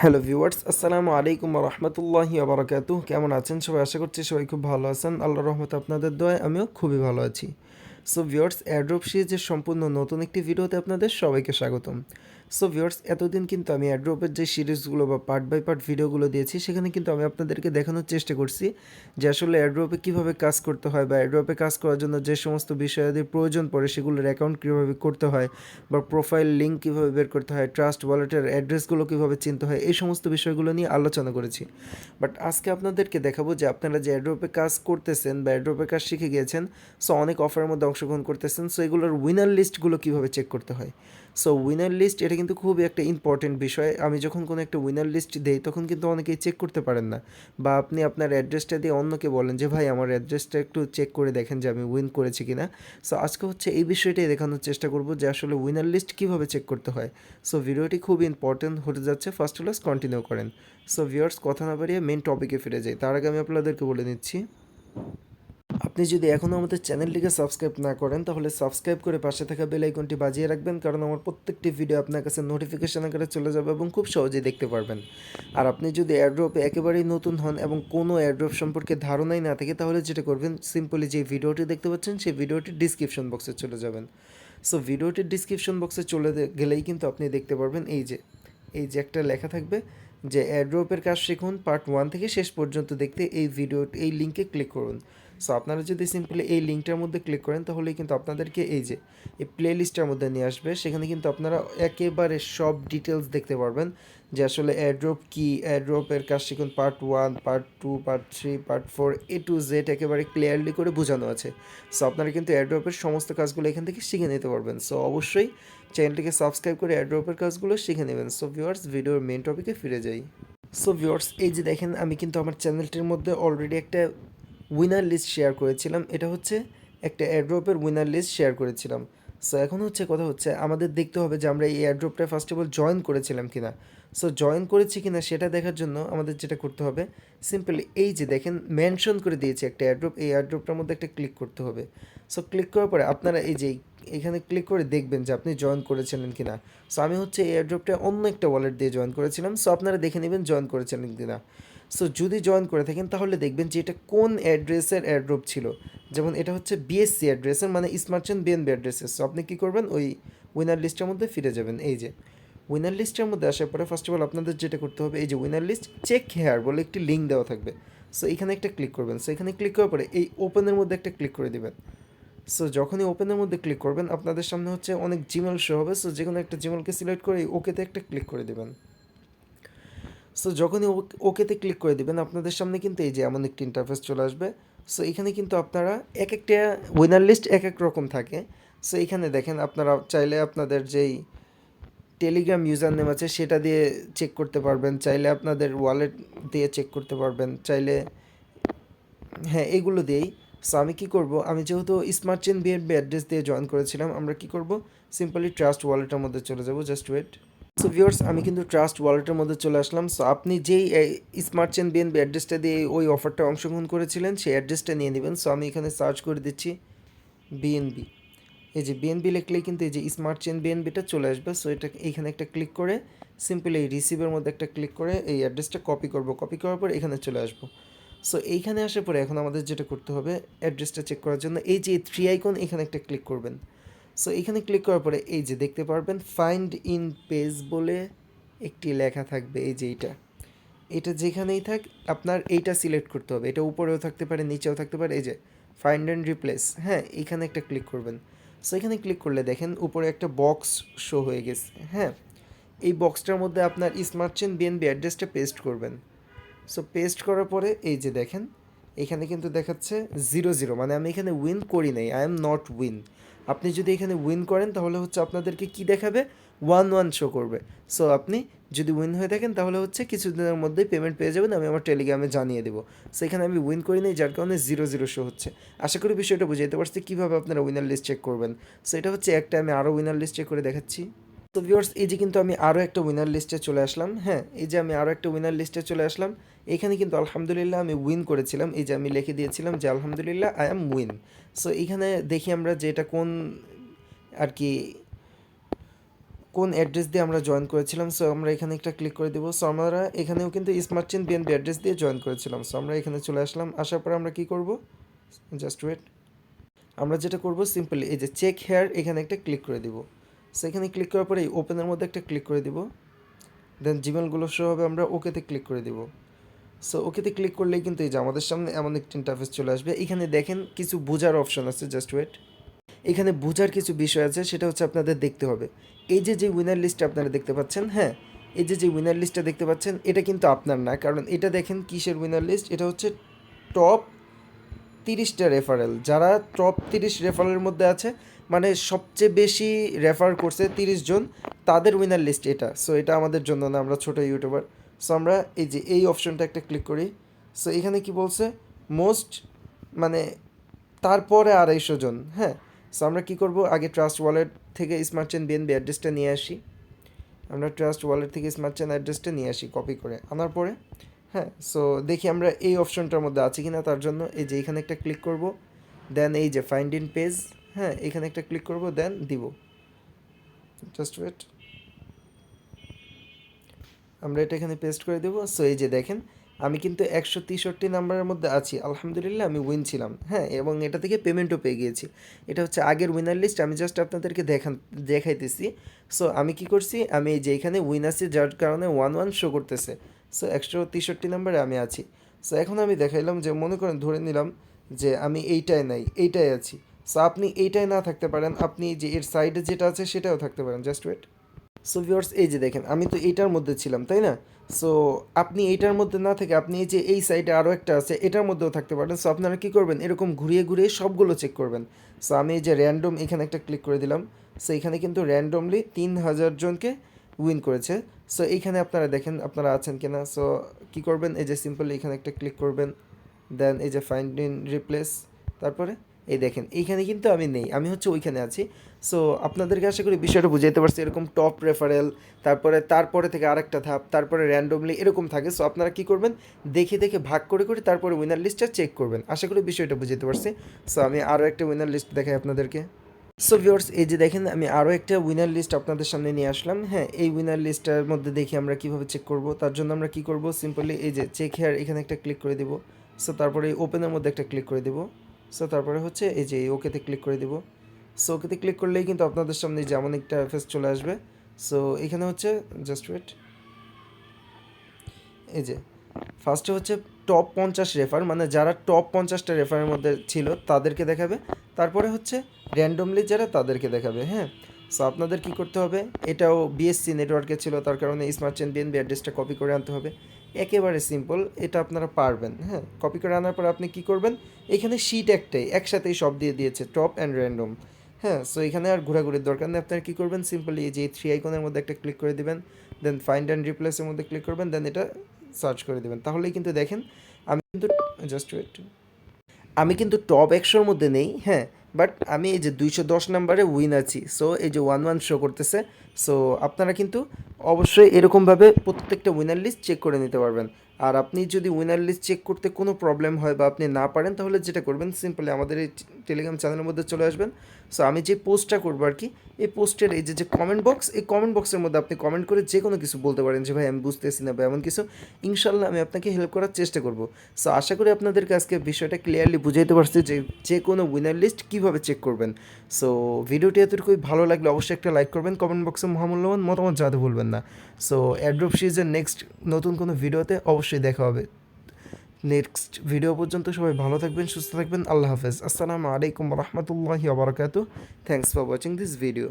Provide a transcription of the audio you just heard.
Hello viewers, আসসালামু আলাইকুম ওয়া রাহমাতুল্লাহি ওয়া বারাকাতুহু। কেমন আছেন সবাই? আশা করছি সবাই খুব ভালো আছেন। আল্লাহর রহমতে আপনাদের দোয়ায় আমিও খুবই ভালো আছি। সো ভিউয়ার্স, এয়ারড্রপ সিরিজের সম্পূর্ণ নতুন একটি ভিডিওতে আপনাদের সবাইকে স্বাগতম। সো ভিউয়ার্স, এতদিন কিন্তু আমি এয়ারড্রপের যে সিরিজগুলো বা পার্ট বাই পার্ট ভিডিওগুলো দিয়েছি, সেখানে কিন্তু আমি আপনাদেরকে দেখানোর চেষ্টা করছি যে আসলে এয়ারড্রপে কীভাবে কাজ করতে হয় বা এয়ারড্রপে কাজ করার জন্য যে সমস্ত বিষয়াদির প্রয়োজন পড়ে সেগুলোর অ্যাকাউন্ট কীভাবে করতে হয় বা প্রোফাইল লিঙ্ক কীভাবে বের করতে হয়, ট্রাস্ট ওয়ালেটের অ্যাড্রেসগুলো কীভাবে চিনতে হয়, এই সমস্ত বিষয়গুলো নিয়ে আলোচনা করেছি। বাট আজকে আপনাদেরকে দেখাবো যে আপনারা যে এয়ারড্রপে কাজ করতেছেন বা এয়ারড্রপের কাজ শিখে গিয়েছেন, সো অনেক অফারের মধ্যে অংশগ্রহণ করতেছেন, সো এগুলোর উইনার লিস্টগুলো কীভাবে চেক করতে হয়। সো উইনার লিস্ট এটা কিন্তু খুবই একটা ইম্পর্টেন্ট বিষয়। আমি যখন কোনো একটা উইনার লিস্ট দেই তখন কিন্তু অনেকেই চেক করতে পারেন না, বা আপনি আপনার অ্যাড্রেসটা দিয়ে অন্যকে বলেন যে ভাই আমার অ্যাড্রেসটা একটু চেক করে দেখেন যে আমি উইন করেছি কিনা। সো আজকে হচ্ছে এই বিষয়টাই দেখানোর চেষ্টা করব যে আসলে উইনার লিস্ট কীভাবে চেক করতে হয়। সো ভিডিওটি খুব ইম্পর্টেন্ট হতে যাচ্ছে, ফার্স্ট ক্লাস কন্টিনিউ করেন। সো ভিউয়ার্স, কথা না বাড়িয়ে মেন টপিকে ফিরে যাই। তার আগে আমি আপনাদেরকে বলে নিচ্ছি, আপনি যদি এখনও আমাদের চ্যানেলটিকে সাবস্ক্রাইব না করেন তাহলে সাবস্ক্রাইব করে পাশে থাকা বেল আইকনটি বাজিয়ে রাখবেন, কারণ আমার প্রত্যেকটি ভিডিও আপনার কাছে নোটিফিকেশন আকারে চলে যাবে এবং খুব সহজেই দেখতে পারবেন। আর আপনি যদি এয়ারড্রপে একেবারেই নতুন হন এবং কোনো এয়ারড্রপ সম্পর্কে ধারণাই না থাকে, তাহলে যেটা করবেন, সিম্পলি যে ভিডিওটি দেখতে পাচ্ছেন সেই ভিডিওটির ডিসক্রিপশন বক্সে চলে যাবেন। সো ভিডিওটির ডিসক্রিপশন বক্সে চলে গেলেই কিন্তু আপনি দেখতে পারবেন এই যে একটা লেখা থাকবে যে এয়ারড্রপের কাজ শিখুন পার্ট 1 থেকে শেষ পর্যন্ত দেখতে এই লিঙ্কে ক্লিক করুন। সো আপনারা যদি সিম্পলি এই লিঙ্কটার মধ্যে ক্লিক করেন তাহলেই কিন্তু আপনাদেরকে এই প্লে লিস্টের মধ্যে নিয়ে আসবে। সেখানে কিন্তু আপনারা একেবারে সব ডিটেলস দেখতে পারবেন যে আসলে এয়ারড্রপ কী, এয়ারড্রপের কাজ শিখুন part 1, part 2, part 3, part 4 A to Z একেবারে ক্লিয়ারলি করে বোঝানো আছে। সো আপনারা কিন্তু এয়ারড্রপের সমস্ত কাজগুলো এখান থেকে শিখে নিতে পারবেন। সো অবশ্যই চ্যানেলটিকে সাবস্ক্রাইব করে এয়ারড্রপের কাজগুলো শিখে নেবেন। সো ভিউয়ার্স, ভিডিওর মেন টপিকে ফিরে যাই। সো ভিউয়ার্স, এই যে দেখেন, আমি কিন্তু আমার চ্যানেলটির মধ্যে অলরেডি একটা উইনার লিস্ট শেয়ার করেছিলাম। এটা হচ্ছে একটা এয়ারড্রপের উইনার লিস্ট শেয়ার করেছিলাম। সো এখন কথা হচ্ছে আমাদের দেখতে হবে যে আমরা এই এয়ারড্রপটা ফার্স্ট অফ অল জয়েন করেছিলাম কিনা। সো জয়েন করেছি কিনা সেটা দেখার জন্য আমাদের যেটা করতে হবে, সিম্পলি এই যে দেখেন মেনশন করে দিয়েছে একটা এয়ারড্রপ, এই এয়ারড্রপটার মধ্যে একটা ক্লিক করতে হবে। সো ক্লিক করার পরে আপনারা এখানে ক্লিক করে দেখবেন যে আপনি জয়েন করেছিলেন কিনা। সো আমি হচ্ছে এই এয়ারড্রপটা অন্য একটা ওয়ালেট দিয়ে জয়েন করেছিলাম। সো আপনারা দেখে নেবেন জয়েন করেছিলেন কিনা। সো যদি জয়েন করে থাকেন তাহলে দেখবেন যে এটা কোন অ্যাড্রেসের এয়ারড্রপ ছিল। যেমন এটা হচ্ছে বিএসসি অ্যাড্রেসের, মানে স্মার্ট চেইন বিএনবি অ্যাড্রেসের। সো আপনি কী করবেন, ওই উইনার লিস্টের মধ্যে ফিরে যাবেন। এই যে উইনার লিস্টের মধ্যে আসার পরে ফার্স্ট অফ অল আপনাদের যেটা করতে হবে, এই যে উইনার লিস্ট চেক হেয়ার বলে একটি লিঙ্ক দেওয়া থাকবে। সো এখানে একটা ক্লিক করবেন। সো এখানে ক্লিক করার পরে এই ওপেনের মধ্যে একটা ক্লিক করে দেবেন। সো যখনই ওপেনের মধ্যে ক্লিক করবেন আপনাদের সামনে হচ্ছে অনেক জিমেল শো হবে। সো যে কোনো একটা জিমেলকে সিলেক্ট করে ওকেতে একটা ক্লিক করে দেবেন। সো যখনই ওকেতে ক্লিক করে দেবেন আপনাদের সামনে কিন্তু এই যে এমন একটি ইন্টারফেস চলে আসবে। সো এখানে কিন্তু আপনারা এক একটা উইনার লিস্ট এক এক রকম থাকে। সো এখানে দেখেন, আপনারা চাইলে আপনাদের যেই টেলিগ্রাম ইউজার নেম আছে সেটা দিয়ে চেক করতে পারবেন, চাইলে আপনাদের ওয়ালেট দিয়ে চেক করতে পারবেন, চাইলে হ্যাঁ এগুলো দিয়েই। সো আমি কী করব, আমি যেহেতু স্মার্ট চেইন বিএনবি অ্যাড্রেস দিয়ে জয়েন করেছিলাম, আমরা কী করব, সিম্পলি ট্রাস্ট ওয়ালেটের মধ্যে চলে যাব। Just wait. সো ভিউয়ার্স, আমি কিন্তু ট্রাস্ট ওয়ালেটের মধ্যে চলে আসলাম। সো আপনি যেই স্মার্ট চেইন বিএনবি অ্যাড্রেসটা দিয়ে ওই অফারটা অংশগ্রহণ করেছিলেন সেই অ্যাড্রেসটা নিয়ে নেবেন। সো আমি এখানে সার্চ করে দিচ্ছি বিএনবি। এই যে বিএনবি লিখলেই কিন্তু এই যে স্মার্ট চেইন বিএনবিটা চলে আসবে। সো এটা এইখানে একটা ক্লিক করে সিম্পলি এই রিসিভের মধ্যে একটা ক্লিক করে এই অ্যাড্রেসটা কপি করব। কপি করার পর এখানে চলে আসবো। সো এইখানে আসার পরে এখন আমাদের যেটা করতে হবে, অ্যাড্রেসটা চেক করার জন্য এই যে 3 আইকন এখানে একটা ক্লিক করবেন। সো এখানে ক্লিক করার পরে এই যে দেখতে পারবেন ফাইন্ড ইন পেজ বলে একটি লেখা থাকবে। এই যে এটা যেখানেই থাক আপনার এইটা সিলেক্ট করতে হবে। এটা উপরেও থাকতে পারে, নিচেও থাকতে পারে। এই যে ফাইন্ড অ্যান্ড রিপ্লেস, হ্যাঁ এখানে একটা ক্লিক করবেন। সো এখানে ক্লিক করলে দেখেন উপরে একটা বক্স শো হয়ে গেছে। হ্যাঁ, এই বক্সটার মধ্যে আপনার স্মার্ট চেইন বিএনবি অ্যাড্রেসটা পেস্ট করবেন। সো পেস্ট করার পরে এই যে দেখেন এখানে কিন্তু দেখাচ্ছে 0 মানে আমি এখানে উইন করি নাই, আই এম নট উইন। আপনি যদি এখানে উইন করেন তাহলে হচ্ছে আপনাদেরকে কি দেখাবে, 1 শো করবে। সো আপনি যদি উইন হয়ে থাকেন তাহলে হচ্ছে কিছুদিনের মধ্যেই পেমেন্ট পেয়ে যাবেন, আমি আমার টেলিগ্রামে জানিয়ে দেবো। সো এখানে আমি উইন করি নাই, যার কারণে 0 শো হচ্ছে। আশা করি বিষয়টা বুঝাইতে পারছি কীভাবে আপনারা উইনার লিস্ট চেক করবেন। সো এটা হচ্ছে একটা, আমি আরও উইনার লিস্ট চেক করে দেখাচ্ছি। তো ভিউয়ার্স, এই যে কিন্তু আমি আরও একটা উইনার লিস্টে চলে আসলাম। হ্যাঁ, এই যে আমি আরও একটা উইনার লিস্টে চলে আসলাম। এখানে কিন্তু আলহামদুলিল্লাহ আমি উইন করেছিলাম। এই যে আমি লিখে দিয়েছিলাম যে আলহামদুলিল্লাহ আই অ্যাম উইন। সো এখানে দেখি আমরা যে এটা কোন আর কি কোন অ্যাড্রেস দিয়ে আমরা জয়েন করেছিলাম। সো আমরা এখানে একটা ক্লিক করে দেবো। সো আমরা এখানেও কিন্তু স্মার্ট চেইন বিএনবি অ্যাড্রেস দিয়ে জয়েন করেছিলাম। সো আমরা এখানে চলে আসলাম, আসার পরে আমরা কী করব, জাস্ট ওয়েট, আমরা যেটা করব সিম্পলি এই যে চেক হেয়ার এখানে একটা ক্লিক করে দিব। সো এখানে ক্লিক করার পরে এই ওপেনের মধ্যে একটা ক্লিক করে দিব, দেন জিমেলগুলো শো হবে, আমরা ওকেতে ক্লিক করে দিব। সো ওকেতে ক্লিক করলেই কিন্তু এই যে আমাদের সামনে এমন একটা ইন্টারফেস চলে আসবে। এখানে দেখেন কিছু বোঝার অপশন আছে, জাস্ট ওয়েট, এখানে বোঝার কিছু বিষয় আছে, সেটা হচ্ছে আপনাদের দেখতে হবে। এই যে উইনার লিস্টটা আপনারা দেখতে পাচ্ছেন, হ্যাঁ, এই যে উইনার লিস্টটা দেখতে পাচ্ছেন, এটা কিন্তু আপনার না, কারণ এটা দেখেন কিসের উইনার লিস্ট, এটা হচ্ছে টপ 30টা রেফারেল, যারা টপ 30 রেফারেলের মধ্যে আছে, মানে সবচেয়ে বেশি রেফার করছে 30 জন, তাদের উইনার লিস্ট এটা। সো এটা আমাদের জন্য না, আমরা ছোটো ইউটিউবার। সো আমরা এই যে এই অপশনটা একটা ক্লিক করি। সো এখানে কি বলছে, মোস্ট, মানে তারপরে 250 জন, হ্যাঁ। সো আমরা কী করব, আগে ট্রাস্ট ওয়ালেট থেকে স্মার্ট চেইন বিএনবি অ্যাড্রেসটা নিয়ে আসি। আমরা ট্রাস্ট ওয়ালেট থেকে স্মার্ট চেইন অ্যাড্রেসটা নিয়ে আসি কপি করে, আনার পরে হ্যাঁ, সো দেখি আমরা এই অপশনটার মধ্যে আছি কি না। তার জন্য এই যে এখানে একটা ক্লিক করব, দেন এই যে ফাইন্ড ইন পেজ, হ্যাঁ, এখানে একটা ক্লিক করব, দেন দিব, জাস্ট ওয়েট, আমরা এটা এখানে পেস্ট করে দেবো। সো এই যে দেখেন আমি কিন্তু 163 নাম্বারের মধ্যে আছি, আলহামদুলিল্লাহ আমি উইন ছিলাম, হ্যাঁ, এবং এটা থেকে পেমেন্টও পেয়ে গিয়েছি। এটা হচ্ছে আগের উইনার লিস্ট, আমি জাস্ট আপনাদেরকে দেখাইতেছি। সো আমি কি করছি, আমি এই যে এখানে উইন আছি, যার কারণে 1-1 শো করতেছে। সো 163 নাম্বারে আমি আছি। সো এখন আমি দেখাইলাম যে, মনে করেন ধরে নিলাম যে আমি এইটায় নাই, এইটায় আছি। সো আপনি এইটায় না থাকতে পারেন, আপনি যে এর সাইডে যেটা আছে সেটাও থাকতে পারেন, জাস্ট ওয়েট। সো ভিউয়ার্স এই যে দেখেন আমি তো এইটার মধ্যে ছিলাম, তাই না? সো আপনি এইটার মধ্যে না থেকে আপনি এই যে এই সাইডে আরও একটা আছে এটার মধ্যেও থাকতে পারেন। সো আপনারা কী করবেন, এরকম ঘুরিয়ে ঘুরিয়ে সবগুলো চেক করবেন। সো আমি এই যে র্যান্ডম এখানে একটা ক্লিক করে দিলাম। সো এখানে কিন্তু র্যান্ডমলি 3000 জনকে উইন করেছে। সো এইখানে আপনারা দেখেন আপনারা আছেন কিনা। সো কী করবেন, এই যে সিম্পলি এখানে একটা ক্লিক করবেন, দেন এই যে ফাইন্ড ইন রিপ্লেস, তারপরে এই দেখেন এইখানে কিন্তু আমি নেই, আমি হচ্ছে ওইখানে আছি। সো আপনাদেরকে আশা করি বিষয়টা বুঝাইতে পারছি। এরকম টপ রেফারেল, তারপরে থেকে আরেকটা ধাপ, তারপরে র্যান্ডমলি এরকম থাকে। সো আপনারা কী করবেন, দেখে দেখে ভাগ করে করে তারপরে উইনার লিস্টটা চেক করবেন। আশা করি বিষয়টা বুঝাইতে পারছি। সো আমি আরও একটা উইনার লিস্ট দেখাই আপনাদেরকে। সো ভিউয়ার্স এই যে দেখেন আমি আরও একটা উইনার লিস্ট আপনাদের সামনে নিয়ে আসলাম। হ্যাঁ, এই উইনার লিস্টটার মধ্যে দেখি আমরা কীভাবে চেক করব। তার জন্য আমরা কী করব, সিম্পলি এই যে চেক হেয়ার এখানে একটা ক্লিক করে দেবো। সো তারপরে এই ওপেনের মধ্যে একটা ক্লিক করে দেবো। সো তারপরে হচ্ছে এই যে ওকেতে ক্লিক করে দেবো। সো ওকেতে ক্লিক করলেই কিন্তু আপনাদের সামনে যেমন একটা ফেস চলে আসবে। সো এখানে হচ্ছে জাস্ট ওয়েট, এই যে ফার্স্টে হচ্ছে টপ 50 রেফার, মানে যারা টপ 50টা রেফারের মধ্যে ছিল তাদেরকে দেখাবে। তারপরে হচ্ছে র্যান্ডমলি যারা তাদেরকে দেখাবে, হ্যাঁ। সো আপনাদের কী করতে হবে, এটাও বিএসসি নেটওয়ার্কে ছিল, তার কারণে স্মার্ট চেইন বিএনবি অ্যাড্রেসটা কপি করে আনতে হবে। একেবারে সিম্পল, এটা আপনারা পারবেন, হ্যাঁ। কপি করে আনার পর আপনি কী করবেন, এখানে শিট একটাই একসাথেই সব দিয়ে দিয়েছে, টপ অ্যান্ড র্যান্ডম, হ্যাঁ। সো এখানে আর ঘোরাঘুরির দরকার নেই। আপনারা কী করবেন, সিম্পলি এই যে 3 আইকনের মধ্যে একটা ক্লিক করে দেবেন, দেন ফাইন্ড অ্যান্ড রিপ্লেসের মধ্যে ক্লিক করবেন, দেন এটা সার্চ করে দেবেন। তাহলেই কিন্তু দেখেন আমি কিন্তু জাস্ট ওয়েট, আমি কিন্তু টপ 100-র মধ্যে নেই, হ্যাঁ, বাট আমি এই যে 210 নাম্বারে উইন আছি। সো এই যে 1-1 শো করতেছে। সো আপনারা কিন্তু অবশ্যই এরকমভাবে প্রত্যেকটা উইনার লিস্ট চেক করে নিতে পারবেন। আর আপনি যদি উইনার লিস্ট চেক করতে কোনো প্রবলেম হয় বা আপনি না পারেন, তাহলে যেটা করবেন সিম্পলি আমাদের এই টেলিগ্রাম চ্যানেলের মধ্যে চলে আসবেন। সো আমি যে পোস্টটা করবো আর কি, এই পোস্টের এই যে কমেন্ট বক্স, এই কমেন্ট বক্সের মধ্যে আপনি কমেন্ট করে যে কোনো কিছু বলতে পারেন যে ভাই আমি বুঝতেছি না বা এমন কিছু, ইনশাল্লাহ আমি আপনাকে হেল্প করার চেষ্টা করব। সো আশা করি আপনাদেরকে আজকে বিষয়টা ক্লিয়ারলি বুঝাইতে পারছি যে কোনো উইনার লিস্ট কীভাবে চেক করবেন। সো ভিডিওটি এতটুকুই, ভালো লাগলে অবশ্যই একটা লাইক করবেন, কমেন্ট বক্সে মহামূল্যবান মতামত জানাতে ভুলবেন না। সো এয়ারড্রপ সিরিজের নেক্সট নতুন কোনো ভিডিওতে অবশ্যই দেখা হবে। নেক্সট ভিডিও পর্যন্ত সবাই ভালো থাকবেন, সুস্থ থাকবেন। আল্লাহ হাফেজ। আসসালামু আলাইকুম রহমতুল্লাহি ওয়া বারাকাতুহু। Thanks for watching this video.